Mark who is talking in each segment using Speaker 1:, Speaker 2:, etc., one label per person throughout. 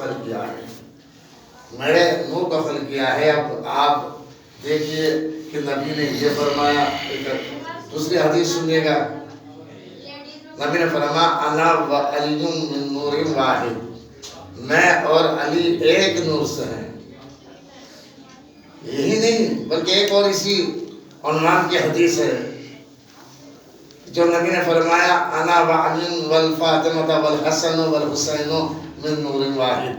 Speaker 1: خلق کیا ہے، میرے نور کا خلق کیا ہے۔ اب آپ دیکھیے کہ نبی نے یہ فرمایا، دوسری حدیث سنیے گا، نبی نے فرمایا انا و علی من نور واحد، میں اور علی ایک نور سے ہیں۔ یہی نہیں بلکہ ایک اور اسی عنوان کی حدیث ہے جو نبی نے فرمایا انا و علی والفاطمہ والحسن والحسین من نور واحد،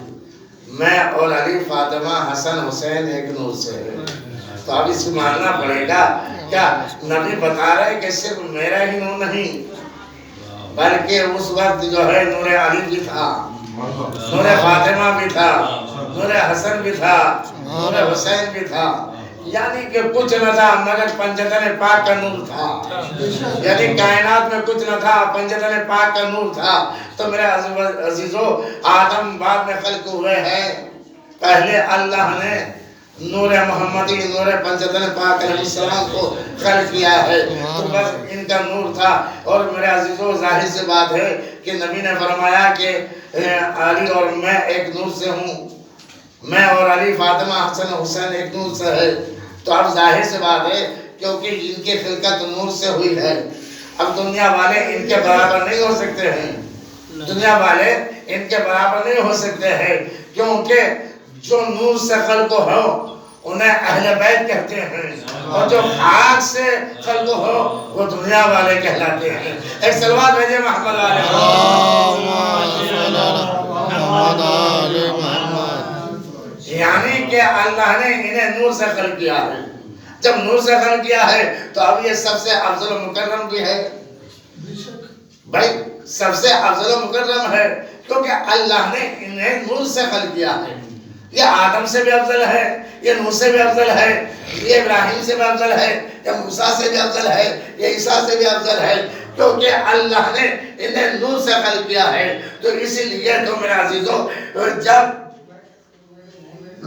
Speaker 1: میں اور علی فاطمہ حسن حسین ایک نور سے ہے۔ تو اب اس کو ماننا پڑے گا، کیا نبی بتا رہے کہ صرف میرا ہی نور نہیں بلکہ اس وقت جو ہے نور علی بھی تھا، نور فاطمہ بھی تھا، نور حسن بھی تھا، نور حسین بھی تھا، یعنی کہ کچھ نہ تھا مگر پنجتن پاک کا نور تھا۔ یعنی کائنات میں کچھ نہ تھا، پنجتن پاک کا نور تھا۔ تو میرے عزیزو، آدم بعد میں خلق ہوئے ہیں، پہلے اللہ نے نور محمدی، نور پنجتن پاک علیہ السلام کو خلق کیا ہے، تو بس ان کا نور تھا۔ اور میرے عزیزو، ظاہر سی بات ہے کہ نبی نے فرمایا کہ علی اور میں ایک نور سے ہوں، میں اور علی فاطمہ حسن حسین ایک نور سے ہے۔ تو اب ظاہر سی بات ہے کیونکہ ان کی خلقت نور سے ہوئی ہے، اب دنیا والے ان کے برابر نہیں ہو سکتے ہیں، دنیا والے ان کے برابر نہیں ہو سکتے ہیں، کیونکہ جو نور سے خلق ہو انہیں اہل بیت کہتے ہیں، اور جو خاک سے خلق ہو وہ دنیا والے کہلاتے ہیں۔ ایک صلوات بھیجئے محمد والے یعنی کہ اللہ نے انہیں نور سے خلق کیا ہے۔ جب نور سے خلق کیا ہے تو اب یہ سب سے افضل و مکرم بھی ہے، بھائی سب سے افضل و مکرم ہے، کیونکہ اللہ نے انہیں نور سے خلق کیا ہے۔ یہ آدم سے بھی افضل ہے، یہ نوح سے بھی افضل ہے، یہ ابراہیم سے بھی افضل ہے، یہ موسیٰ سے بھی افضل ہے، یہ عیسیٰ سے بھی افضل ہے، کیونکہ اللہ نے انہیں نور سے خلق کیا ہے۔ تو اسی لیے تو میرے عزیزو، جب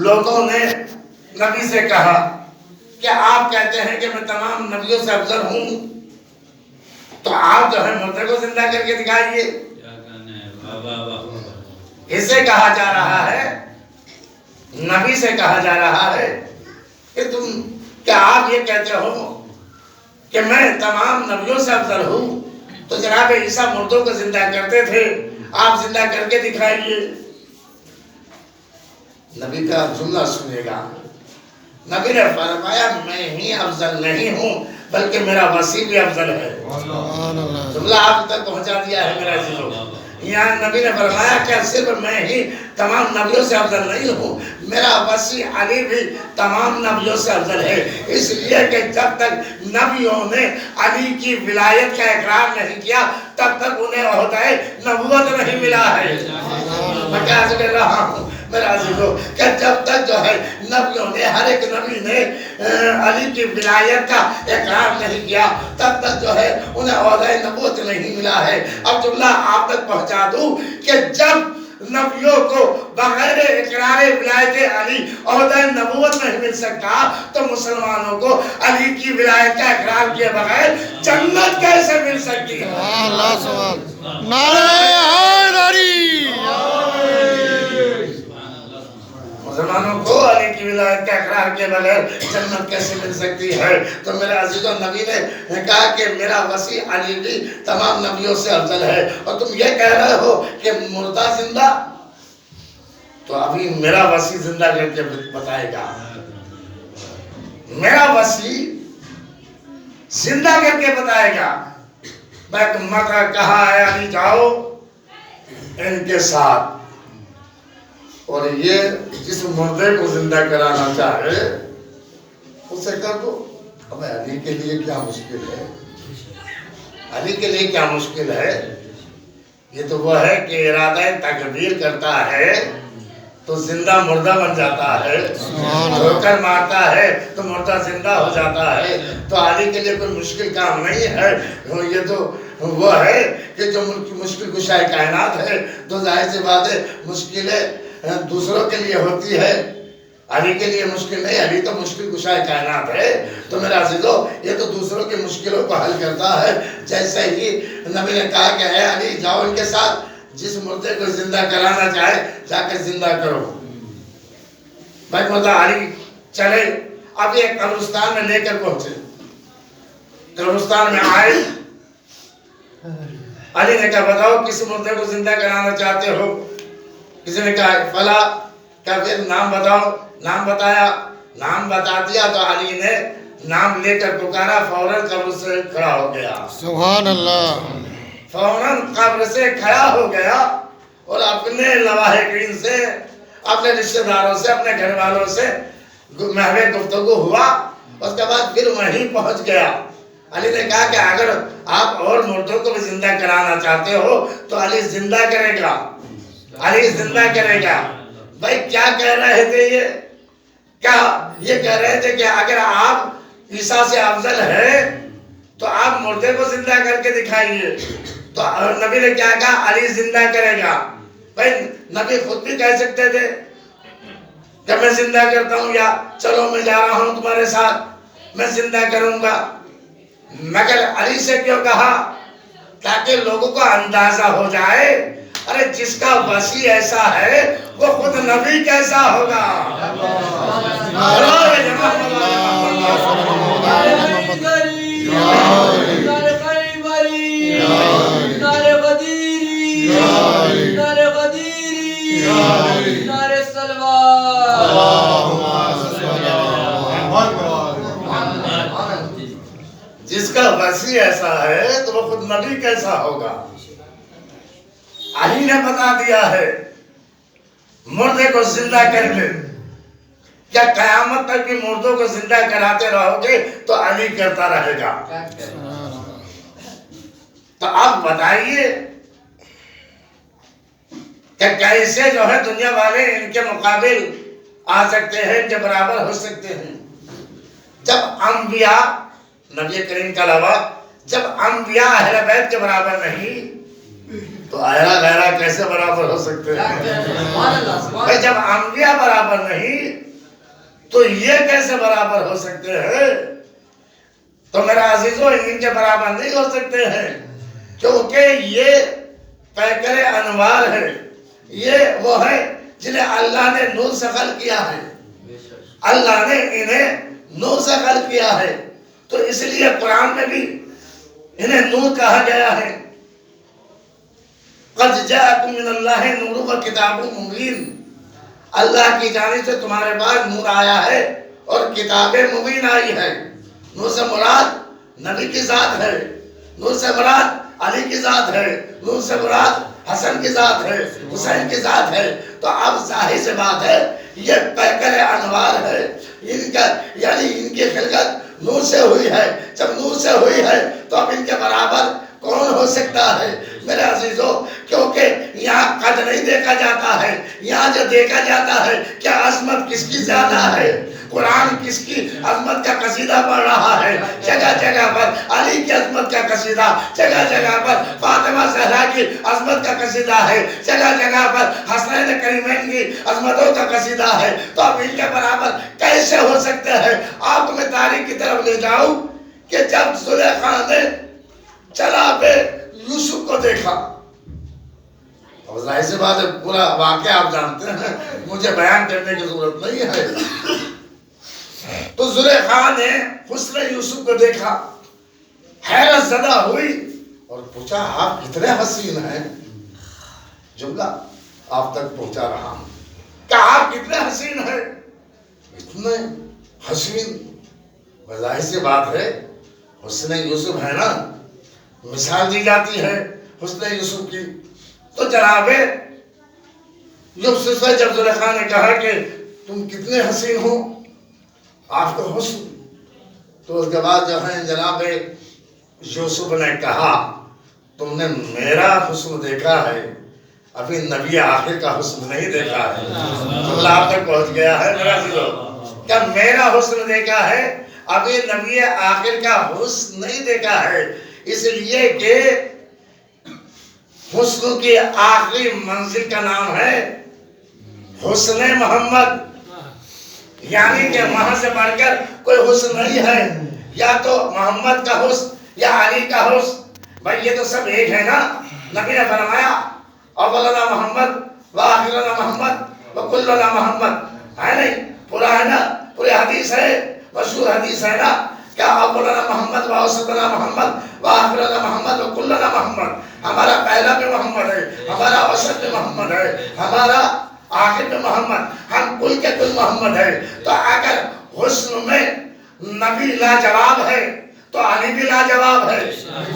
Speaker 1: لوگوں نے نبی سے کہا کہ آپ کہتے ہیں کہ میں تمام نبیوں سے افضل ہوں، تو آپ جو ہے مردے کو زندہ کر کے دکھائیے۔ اسے کہا جا رہا ہے، نبی سے کہا جا رہا ہے کہ کیا آپ یہ کہتے ہو کہ میں تمام نبیوں سے افضل ہوں؟ تو جناب عیسیٰ مردوں کو زندہ کرتے تھے، آپ زندہ کر کے دکھائیے۔ نبی کا جملہ سنے گا، نبی نے فرمایا میں ہی افضل نہیں ہوں بلکہ میرا وسیع بھی افضل ہے۔ جملہ آپ تک پہنچا دیا ہے میرا عزیزو۔ یہاں نبی نے فرمایا کہ صرف میں ہی تمام نبیوں سے افضل نہیں ہوں، میرا وسیع علی بھی تمام نبیوں سے افضل ہے، اس لیے کہ جب تک نبیوں نے علی کی ولایت کا اقرار نہیں کیا تب تک انہیں عہدہ نبوت نہیں ملا ہے۔ میں کیا عرض کر رہا ہوں میرا عزیزو کہ جب تک جو ہے نبیوں نے، ہر ایک نبی نے علی کی ولایت کا اقرار نہیں کیا تب تک جو ہے انہیں عہدہ نبوت نہیں ملا ہے۔ اب جملہ آپ تک پہنچا دوں کہ جب نبیوں کو بغیر اقرار ولایت علی عہدہ نبوت نہیں مل سکتا تو مسلمانوں کو علی کی ولایت کا اقرار کیے بغیر جنت کیسے مل سکتی ہے؟
Speaker 2: اللہ سبحان نعرہ حیدری،
Speaker 1: مسلمانوں کو علی کی ولایت کا اقرار کے بغیر جنت کیسے مل سکتی ہے؟ تو میرے عزیزو، نبی نے کہا کہ میرا وسیع علی بھی تمام نبیوں سے افضل ہے، اور تم یہ کہہ رہے ہو کہ مردہ زندہ، تو ابھی میرا وسیع زندہ کر کے بتائے گا، میرا وسیع زندہ کر کے بتائے گا۔ میں مکہ کہا ہے علی جاؤ ان کے ساتھ، اور یہ جس مردے کو زندہ کرانا چاہے اسے کر دو۔ اب علی کے لیے کیا مشکل ہے؟ علی کے لیے کیا مشکل ہے؟ یہ تو وہ ہے کہ ارادہ تکبیر کرتا ہے تو زندہ مردہ بن جاتا ہے، ٹھوکر مارتا ہے تو مردہ زندہ ہو جاتا ہے۔ تو علی کے لیے کوئی مشکل کام نہیں ہے، یہ تو وہ ہے کہ جو مشکل کشائے کائنات ہے، تو ظاہر سی بات ہے مشکلیں دوسروں کے لیے ہوتی ہے، علی کے لیے مشکل نہیں، علی تو مشکل کشائے کائنات ہے۔ تو میرا عزیزو، یہ تو دوسروں کی مشکلوں کو حل کرتا ہے۔ جیسے ہی نبی نے کہا کہ اے علی جاؤ ان کے ساتھ، جس مردے کو زندہ کرانا چاہے جا کر زندہ کرو۔ بھائی مولا علی چلے، اب یہ قبرستان میں لے کر پہنچے، قبرستان میں آئے، علی نے کہا بتاؤ کس مردے کو زندہ کرانا چاہتے ہو؟ کسی نے کہا فلاں، کہا پھر نام بتاؤ، نام بتایا، نام بتا دیا تو علی نے نام لے کر پکارا، فوراً قبر سے کھڑا ہو گیا،
Speaker 2: سبحان اللہ،
Speaker 1: فوراً قبر سے کھڑا ہو گیا اور اپنے لواحقین سے، اپنے رشتہ داروں سے، اپنے گھر والوں سے محو گفتگو ہوا، اس کے بعد پھر وہیں پہنچ گیا۔ علی نے کہا کہ اگر آپ اور مردوں کو بھی زندہ کرانا چاہتے ہو تو علی زندہ کرے گا، علی زندہ کرے گا۔ بھائی کیا کہہ رہے تھے یہ؟ کیا یہ کہہ رہے تھے کہ اگر آپ عیسیٰ سے افضل ہے تو آپ مردے کو زندہ کر کے دکھائیے؟ تو نبی نے کیا کہا؟ علی زندہ کرے گا۔ بھائی نبی خود بھی کہہ سکتے تھے کہ میں زندہ کرتا ہوں، یا چلو میں جا رہا ہوں تمہارے ساتھ میں زندہ کروں گا، مگر علی سے کیوں کہا؟ تاکہ لوگوں کو اندازہ ہو جائے ارے جس کا وسیع ایسا ہے وہ خود نبی کیسا ہوگا۔ جس کا وسیع ایسا ہے تو وہ خود نبی کیسا ہوگا۔ علی نے بتا دیا ہے مردے کو زندہ کر لے، کیا قیامت تک بھی مردوں کو زندہ کراتے رہو گے تو علی کرتا رہے گا۔ تو آپ بتائیے کہ کیسے جو ہے دنیا والے ان کے مقابل آ سکتے ہیں، ان کے برابر ہو سکتے ہیں؟ جب انبیاء، نبی کریم کا علاوہ جب انبیاء اہل بیت کے برابر نہیں تو آئرہ غیرہ کیسے برابر ہو سکتے ہیں؟ جب انبیاء برابر نہیں تو یہ کیسے برابر ہو سکتے ہیں؟ تو میرا عزیزو ان کے برابر نہیں ہو سکتے ہیں، کیونکہ یہ پیکر انوار ہے، یہ وہ ہے جنہیں اللہ نے نور سے خلق کیا ہے، اللہ نے انہیں نور سے خلق کیا ہے، تو اس لیے قرآن میں بھی انہیں نور کہا گیا ہے۔ قد جاءکم من اللہ نور و کتاب مبین، اللہ کی جانب سے تمہارے پاس نور آیا ہے اور کتاب مبین آئی ہے۔ نور سے مراد نبی کی ذات ہے، نور سے مراد علی کی ذات ہے، نور سے مراد حسن کی ذات ہے، حسین کی ذات ہے۔ تو اب ظاہر سے بات ہے یہ پیکر انوار ہے، ان کا یعنی ان کی خلقت نور سے ہوئی ہے، جب نور سے ہوئی ہے تو اب ان کے برابر کون ہو سکتا ہے میرے عزیزو؟ کیونکہ یہاں قد نہیں دیکھا جاتا ہے، یہاں جو دیکھا جاتا ہے کیا عظمت کس کی زیادہ ہے۔ قرآن کس کی عظمت کا قصیدہ پڑھ رہا ہے، جگہ جگہ پر علی کی عظمت کا قصیدہ، جگہ جگہ پر فاطمہ زہرا کی عظمت کا قصیدہ ہے، جگہ جگہ پر حسنین کریمین کی عظمتوں کا قصیدہ ہے۔ تو اب ان کے برابر کیسے ہو سکتے ہیں؟ آپ کو میں تاریخ کی طرف لے جاؤں کہ جب زلیخا نے چلا پہ یوسف کو دیکھا، اب ظاہر سی بات ہے پورا واقعہ آپ جانتے ہیں، مجھے بیان کرنے کی ضرورت نہیں ہے۔ تو زلیخا نے حسن یوسف کو دیکھا، حیرت زدہ ہوئی اور پوچھا آپ کتنے حسین ہیں؟ جملہ آپ تک پہنچا رہا ہوں کہ آپ کتنے حسین ہیں؟ اتنے حسین، ظاہر سی بات ہے حسن یوسف ہے نا، مثال دی جاتی ہے حسن یوسف کی۔ تو جناب یوسف سے جب زلیخا نے کہا کہ تم کتنے حسین ہو، آپ کا حسن، تو اس کے بعد جو ہے جناب یوسف نے کہا تم نے میرا حسن دیکھا ہے، ابھی نبی آخر کا حسن نہیں دیکھا ہے۔ جملہ آپ تک پہنچ گیا ہے میرا عزیزو، کہ میرا حسن دیکھا ہے، ابھی نبی آخر کا حسن نہیں دیکھا ہے، اس لیے کہ حسن کی آخری منزل کا نام ہے حسن محمد، یعنی کہ وہاں سے بڑھ کر کوئی حسن نہیں ہے، یا تو محمد کا حسن یا علی کا حسن، بھائی یہ تو سب ایک ہے نا۔ نبی نے فرمایا اولنا محمد و آخرنا محمد و کلنا محمد، ہے نہیں؟ پورا ہے نا، پوری حدیث ہے، مشہور حدیث ہے نا، کیا اولنا محمد و اوسطنا محمد و آخرنا محمد و کلنا محمد، ہمارا پہلا بھی محمد ہے، ہمارا اوسط بھی محمد ہے، ہمارا آخر میں محمد، ہم کل کے کل محمد ہے۔ تو اگر حسن میں نبی لاجواب ہے تو علی بھی لاجواب ہے،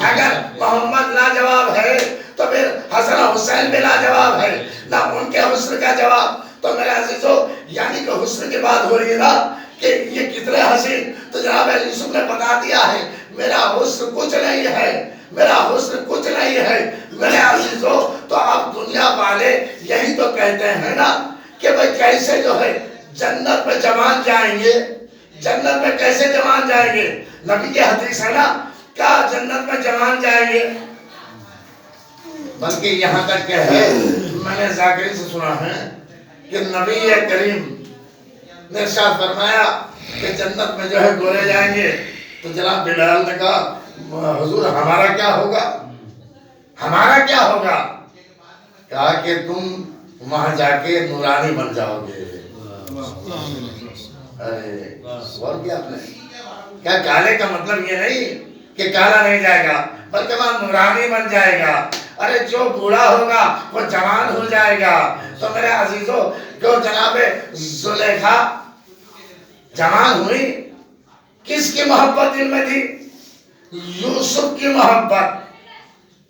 Speaker 1: اگر محمد لاجواب ہے تو پھر حسن حسین بھی لاجواب ہے، نہ ان کے حسن کا جواب۔ تو میرے عزیزو، یعنی کہ حسن کی بات ہو رہی ہے نا کہ یہ کتنے حسین، تو جناب یوسف نے بتا دیا ہے میرا حسن کچھ نہیں ہے، میرا حسن کچھ نہیں ہے میرے عزیزو۔ تو اب دنیا والے یہی تو کہتے ہیں نا کہ بھئی کیسے جو ہے جنت میں جوان جائیں گے، جنت میں کیسے جوان جائیں گے؟ نبی کی حدیث ہے نا، کیا جنت میں جوان جائیں گے؟ بلکہ یہاں تک کہ ہے، میں نے ذاکری سے سنا ہے کہ نبی کریم نے ارشاد فرمایا کہ جنت میں جو ہے گورے جائیں گے۔ تو جناب بلال نے کہا حضور ہمارا کیا ہوگا، ہمارا کیا ہوگا؟ کہا کہ تم وہاں جا کے نورانی بن جاؤ گے۔ ارے غور کیا آپ نے؟ کیا کالے کا مطلب یہ نہیں کہ کالا نہیں جائے گا، بلکہ وہاں نورانی بن جائے گا۔ ارے جو بوڑھا ہوگا وہ جوان ہو جائے گا۔ تو میرے عزیزو، جو جناب زلیخا جوان ہوئی، کس کی محبت دل میں تھی؟ یوسف کی محبت۔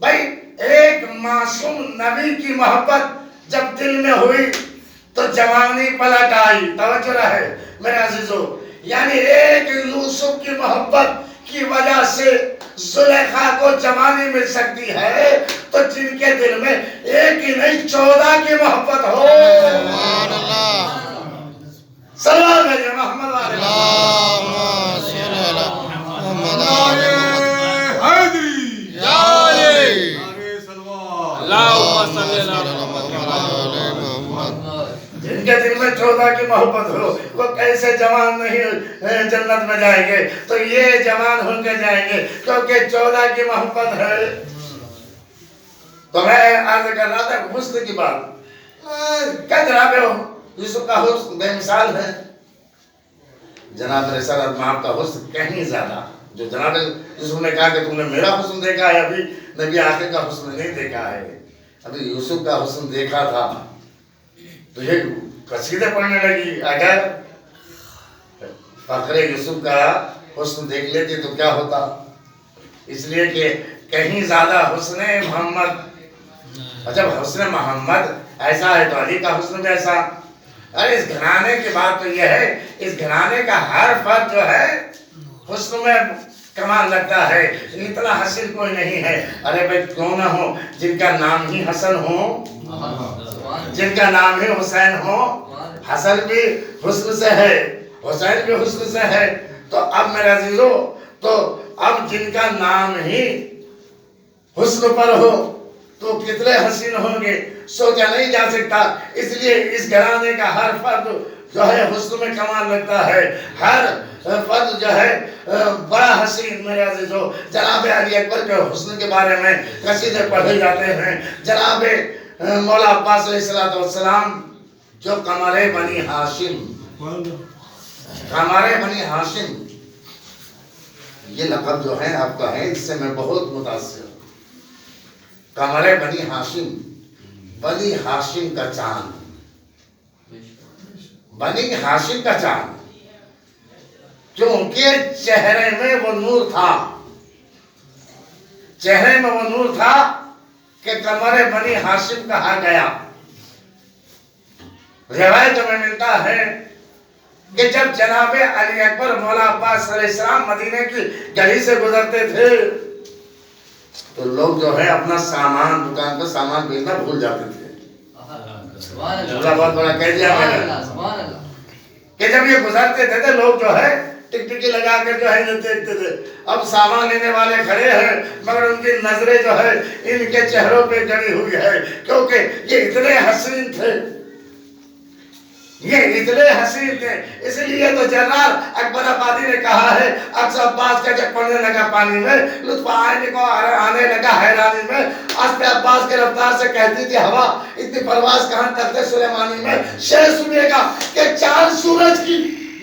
Speaker 1: بھائی ایک معصوم نبی کی محبت جب دل میں ہوئی تو جوانی پلٹ آئی۔ توجہ رہے میرے عزیزو، یعنی ایک یوسف کی محبت کی وجہ سے زلیخا کو جوانی مل سکتی ہے، تو جن کے دل میں ایک ہی نہیں 14 کی محبت ہو۔
Speaker 2: سبحان اللہ،
Speaker 1: صلی اللہ علیہ محمد والے
Speaker 2: اللہم صلی علی محمد
Speaker 3: حیدری
Speaker 2: یا علی،
Speaker 3: اللہم صلی اللہ
Speaker 1: جن کے دل میں 14 کی محبت ہو، وہ کیسے جوان نہیں جنت میں جائیں گے؟ تو یہ جوان ہو کے جائیں گے کیونکہ 14 کی محبت ہے۔ تو میں عرض کر رہا تھا حسن کی بات، کیا جناب یوسف کا حسن بے مثال ہے، جناب رسالت میں آپ کا حسن کہیں زیادہ۔ جو جناب یوسف نے کہا کہ تم نے میرا حسن دیکھا ہے، ابھی نبی آخر کا حسن نہیں دیکھا ہے، ابھی یوسف کا حسن دیکھا تھا۔ تو یہ قصیدے پڑھنے لگی، اگر فخر یوسف کا حسن دیکھ لیتی تو کیا ہوتا؟ اس لیے کہ کہیں زیادہ حسن محمد، جب حسن محمد ایسا ہے تو علی کا حسن بھی ایسا۔ ارے اس گھرانے کی بات تو یہ ہے، اس گھرانے کا ہر فرد جو ہے حسن میں کمال لگتا ہے، اتنا حسین کوئی نہیں ہے۔ ارے بھائی کیوں نہ ہو، جن کا نام ہی حسن ہو، جن کا نام ہی حسین ہو، حسن بھی حسن سے ہے، حسین بھی حسن سے ہے۔ تو اب میرے عزیزو، تو اب جن کا نام ہی حسن پر ہو تو کتنے حسین ہوں گے، سوچا نہیں جا سکتا۔ اس لیے اس گھرانے کا ہر فرد جو ہے حسن میں کمال لگتا ہے، ہر فرد جو ہے بڑا حسین۔ میرے عزیزو، جناب علی اکبر کے حسن کے بارے میں قصیدے پڑھے جاتے ہیں۔ جناب مولا عباس علیہ السلام جو قمر بنی ہاشم، قمر بنی ہاشم یہ لقب جو ہے آپ کا ہے، اس سے میں بہت متاثر ہوں۔ قمر بنی ہاشم، بنی ہاشم کا چاند، بنی ہاشم کا چاند، کیونکہ چہرے میں وہ نور تھا، چہرے میں وہ نور تھا کہ قمر بنی ہاشم کہا گیا۔ روایت میں ملتا ہے کہ جب جناب علی اکبر مولا عباس علیہ السلام مدینے کی گلی سے گزرتے تھے تو لوگ جو ہے اپنا سامان، دکان پہ سامان بھیجنا بھول جاتے تھے۔ بہت بڑا کہہ دیا میں نے کہ جب یہ گزرتے تھے تو لوگ جو ہے ٹک ٹکی لگا کر جو ہے دیکھتے تھے۔ اب سامان لینے والے کھڑے ہیں مگر ان کی نظریں جو ہے ان کے چہروں پہ جڑی ہوئی ہے، کیونکہ یہ اتنے حسین تھے۔ یہ اتنے حسین تھے، اس لیے تو جنرل اکبر آبادی نے کہا ہے اکثر عباس کا جب پڑھنے لگا پانی میں لطف آنے لگا حیرانی میں، اسب عباس کے رفتار سے کہتی تھی ہوا اتنی پرواز کہاں تخت سلیمانی میں، شعر سنیے گا کہ چاند سورج کی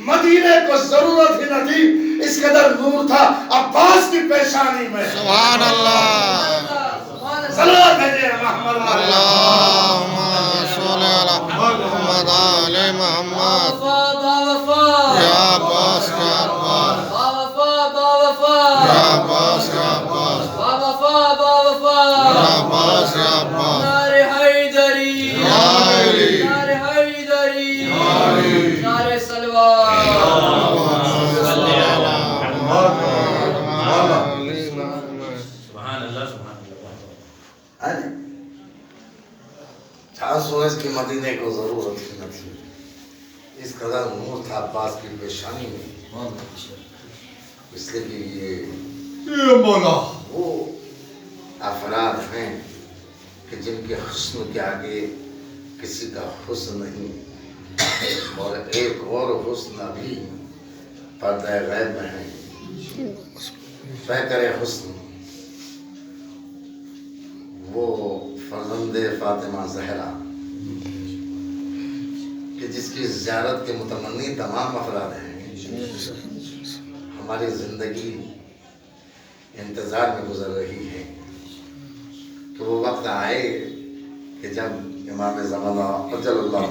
Speaker 1: مدینے کو ضرورت ہی نہ تھی، اس قدر نور تھا عباس کی پیشانی میں۔
Speaker 2: سبحان اللہ
Speaker 1: صلوات بھیجئے محمد
Speaker 2: اللہم صلی علی محمد آل محمد یا عباس یا عباس یا عباس یا عباس یا عباس یا عباس
Speaker 4: نعرہ حیدری نعرہ حیدری نعرہ سلوات
Speaker 1: چاند سورج کی مدینے کو ضرورت ہی نہ تھی، اس قدر نور تھا عباس کی پیشانی میں، اس لیے کہ یہ وہ افراد ہیں کہ جن کے حسن کے آگے کسی کا حسن نہیں، اور ایک اور حسن ابھی پردہ غیب میں ہے، پیکر حسن وہ فرزند فاطمہ زہرا کہ جس کی زیارت کے متمنی تمام افراد ہیں، ہماری زندگی انتظار میں گزر رہی ہے کہ وہ وقت آئے کہ جب امام زمانہ اجل اللہ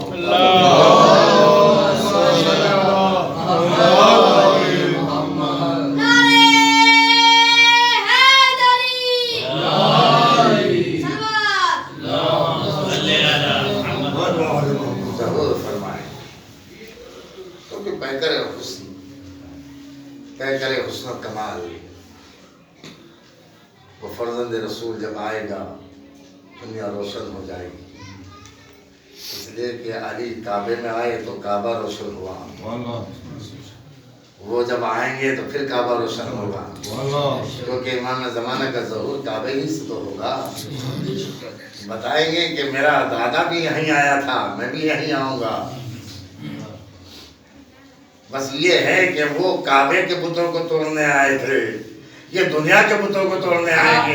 Speaker 1: ضرور فرمائے، کیونکہ پیکر حسن کمال وہ فرزند رسول جب آئے گا دنیا روشن ہو جائے گی، اس لیے کہ علی کعبے میں آئے تو کعبہ روشن ہوا، وہ جب آئیں گے تو پھر کعبہ روشن ہوگا، کیونکہ امام زمانہ کا ظہور کعبے ہی سے تو ہوگا۔ بتائیں گے کہ میرا دادا بھی یہیں آیا تھا، میں بھی یہیں آؤں گا، بس یہ ہے کہ وہ کعبے کے بتوں کو توڑنے آئے تھے، یہ دنیا کے بتوں کو توڑنے آئیں گے،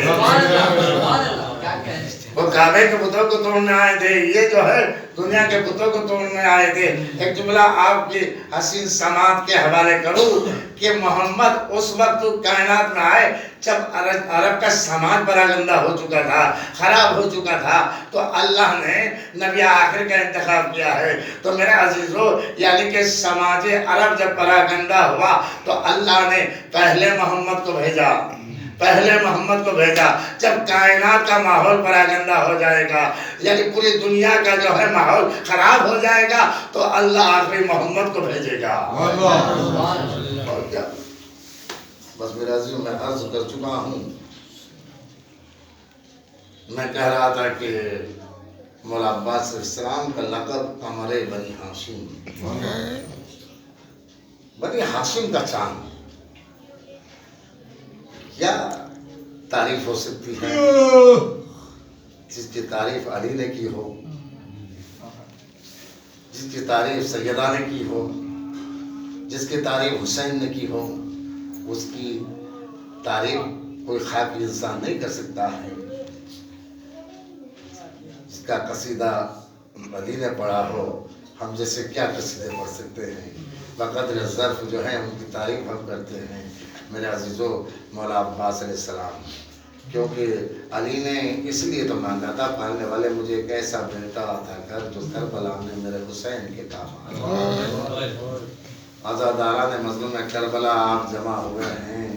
Speaker 1: وہ کعبے کے بتوں کو توڑنے آئے تھے، یہ جو ہے دنیا کے بتوں کو توڑنے آئے تھے۔ ایک جملہ آپ کی حسین سماعت کے حوالے کروں کہ محمد اس وقت کائنات میں آئے جب عرب کا سماج پراگندہ ہو چکا تھا، خراب ہو چکا تھا، تو اللہ نے نبی آخر کا انتخاب کیا ہے۔ تو میرے عزیزو، یعنی کہ سماج عرب جب پراگندہ ہوا تو اللہ نے پہلے محمد کو بھیجا، جب کائنات کا ماحول پراگندہ ہو جائے گا، یعنی پوری دنیا کا جو ہے ماحول خراب ہو جائے گا تو اللہ آخری محمد کو بھیجے گا۔ اور کیا، بس میرے عزیزو میں عرض کر چکا ہوں، میں کہہ رہا تھا کہ مولا عباس علیہ السلام کا لقب قمر بنی ہاشم، بنی ہاشم کا چاند، کیا تعریف ہو سکتی ہے جس کی تعریف علی نے کی ہو، جس کی تعریف سیدہ نے کی ہو، جس کی تعریف حسین نے کی ہو، اس کی تعریف کوئی خاکی انسان نہیں کر سکتا ہے۔ جس کا قصیدہ علی نے پڑھا ہو، ہم جیسے کیا قصیدے پڑھ سکتے ہیں، بقدر ظرف جو ہے ان کی تعریف ہم کرتے ہیں۔ میرے عزیزو، مولا عباس علیہ السلام، کیونکہ علی نے اس لیے تو مانگا تھا، پالنے والے مجھے ایک ایسا بیٹا عطا کر جو کربلا میں میرے حسین کے کام آئے۔ عزاداران مظلوم کربلا آپ جمع ہوئے ہیں،